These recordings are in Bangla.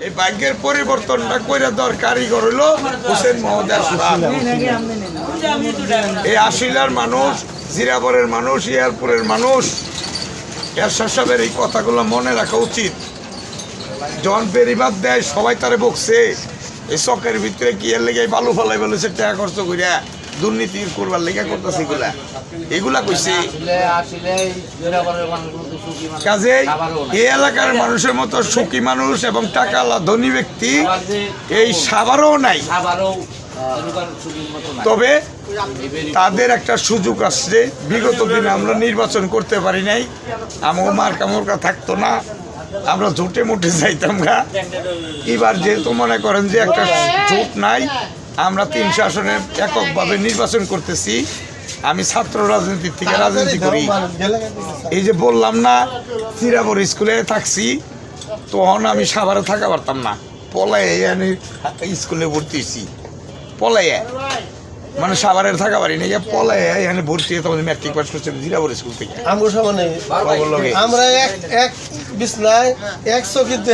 এই ভাগ্যের পরিবর্তনটা কইরা দেওয়ার কারিগর হইল হোসেন মহোদয়। এই আশিলার মানুষ, জিরাবরের মানুষ, ইয়ারপুরের মানুষ এরশাদ সাহেবের এই কথাগুলো মনে রাখা উচিত। যখন বেরিবাদ দেয় সবাই তারে বকছে, এই চকের ভিতরে কি এর লেগে বালু ফলাই বলেছে টাকা খরচ করিয়া দুর্নীতি করবার লেগে করতেছে এগুলা এগুলা কইছে। কাজে এই এলাকার মানুষের মতো সুখী মানুষ এবং টাকাওয়ালা ধনী ব্যক্তি এই সাভারেও নাই। তবে তাদের একটা সুযোগ আসছে। বিগত দিনে আমরা নির্বাচন করতে পারি নাই, আমার মার্কা মোর্কা থাকতো না, আমরা জোটে মোটে যাইতাম গা। এবার যেহেতু মনে করেন যে একটা জোট নাই, আমরা 300 আসনে এককভাবে নির্বাচন করতেছি। আমি ছাত্র রাজনীতির থেকে রাজনীতি করি। এই যে বললাম না চিরাবর স্কুলে থাকছি, তখন আমি সাভারে থাকা পারতাম না, পলাইয়ে আমি স্কুলে ভর্তি হয়েছি। পলাইয়ে মানে সাভারের থাকা পারি না, পলাইয়ে এখানে ভর্তি হয়ে তখন ম্যাট্রিক পাস করছি জিরাবর স্কুল থেকে। আমরা এক বিছনায় এক চকিতে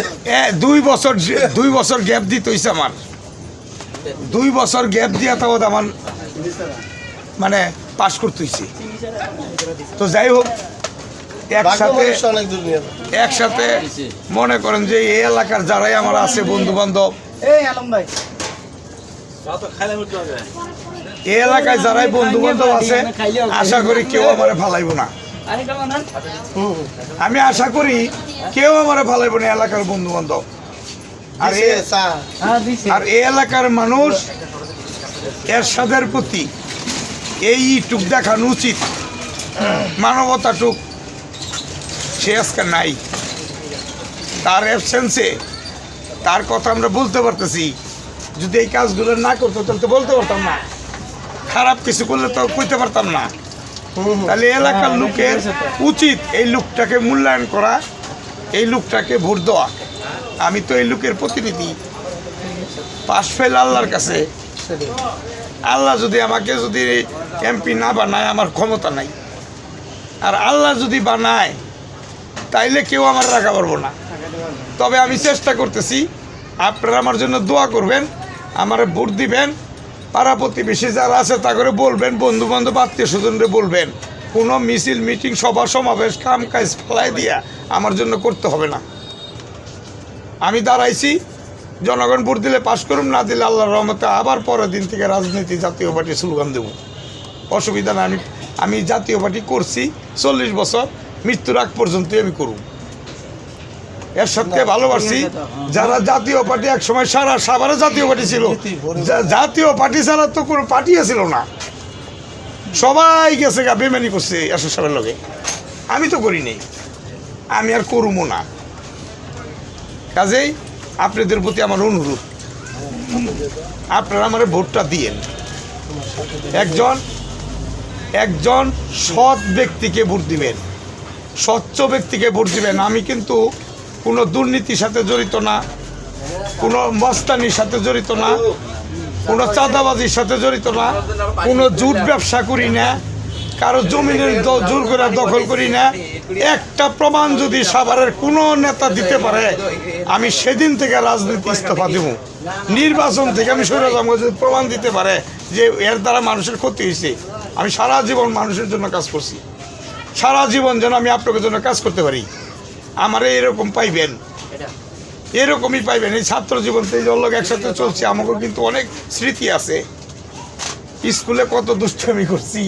2 বছর গ্যাপ দিতে হয়েছে আমার। 2 বছর গ্যাপ দিয়া তাও আমার মানে পাস করতে হয়েছে। তো যাই হোক, একসাথে মনে করেন যে এই এলাকার যারাই আমার আছে বন্ধু বান্ধব, এই এলাকায় যারাই বন্ধু বান্ধব আছে, আশা করি কেউ আমার ফালাইব না। আমি আশা করি কেউ আমার ফালাইব না, এলাকার বন্ধু বান্ধব। আর এই এলাকার মানুষ এরশাদের প্রতি এই টুক দেখানো উচিত, মানবতা টুক সে আজকে নাই। তার অ্যাবসেন্সে তার কথা আমরা বলতে পারতেছি। যদি এই কাজগুলো না করতো তাহলে তো বলতে পারতাম না, খারাপ কিছু করলে তো কইতে পারতাম না। তাহলে এলাকার লোকের উচিত এই লোকটাকে মূল্যায়ন করা, এই লোকটাকে ভোট দেওয়া। আমি তো এই লোকের প্রতিনিধি, পাশ ফেল আল্লাহর কাছে। আল্লাহ যদি আমাকে যদি এমপি না বানায়, আমার ক্ষমতা নাই। আর আল্লাহ যদি বানায় তাইলে কেউ আমার রাখা পারবো না। তবে আমি চেষ্টা করতেছি, আপনারা আমার জন্য দোয়া করবেন, আমার ভোট দিবেন। পাড়া প্রতিবেশী যারা আছে তা করে বলবেন, বন্ধু বান্ধব আত্মীয় স্বজনরে বলবেন, কোনো মিছিল মিটিং সভা সমাবেশ কাম কাজ ফেলাই দিয়া আমার জন্য করতে হবে না। আমি দাঁড়াইছি, জনগণ ভোট দিলে পাশ করুন, না দিলে আল্লাহর রহমতে আবার পরের দিন থেকে রাজনীতি জাতীয় পার্টি স্লোগান দেব, অসুবিধা না। আমি জাতীয় পার্টি করছি 40 বছর, মৃত্যুর আগ পর্যন্তই আমি করব। এর সাথে ভালোবাসি যারা জাতীয় পার্টি এক সময় সারা সাভারে জাতীয় পার্টি ছিল, জাতীয় পার্টি ছাড়া তো কোনো পার্টি ছিল না, সবাই গেছে গা বেমানি করছে এরশাদ সাহেবের লগে। আমি তো করি নাই, আমি আর করবো না। কাজেই আপনাদের প্রতি আমার অনুরোধ, আপনারা আমার ভোটটা দিয়েন। একজন সৎ ব্যক্তিকে ভোট দিবেন, স্বচ্ছ ব্যক্তিকে ভোট দিবেন। আমি কিন্তু কোনো দুর্নীতির সাথে জড়িত না, কোনো মস্তানির সাথে জড়িত না, কোনো চাঁদাবাজির সাথে জড়িত না, কোনো জুট ব্যবসা করি না, কারো জমিনের জোর করে দখল করি না। একটা প্রমাণ যদি সাভারের কোনো নেতা দিতে পারে, আমি সেদিন থেকে রাজনীতি ইস্তফা দেব। নির্বাচন থেকে আমি সরে যাবো যদি প্রমাণ দিতে পারে যে এর দ্বারা মানুষের ক্ষতি হয়েছে। আমি সারা জীবন মানুষের জন্য কাজ করছি, সারা জীবন যেন আমি আপনাদের জন্য কাজ করতে পারি। আমারে এরকম পাইবেন, এরকমই পাইবেন। এই ছাত্র জীবন থেকে জল্লক একসাথে চলছে, আমাকেও কিন্তু অনেক স্মৃতি আছে। স্কুলে কত দুষ্টামি করছি,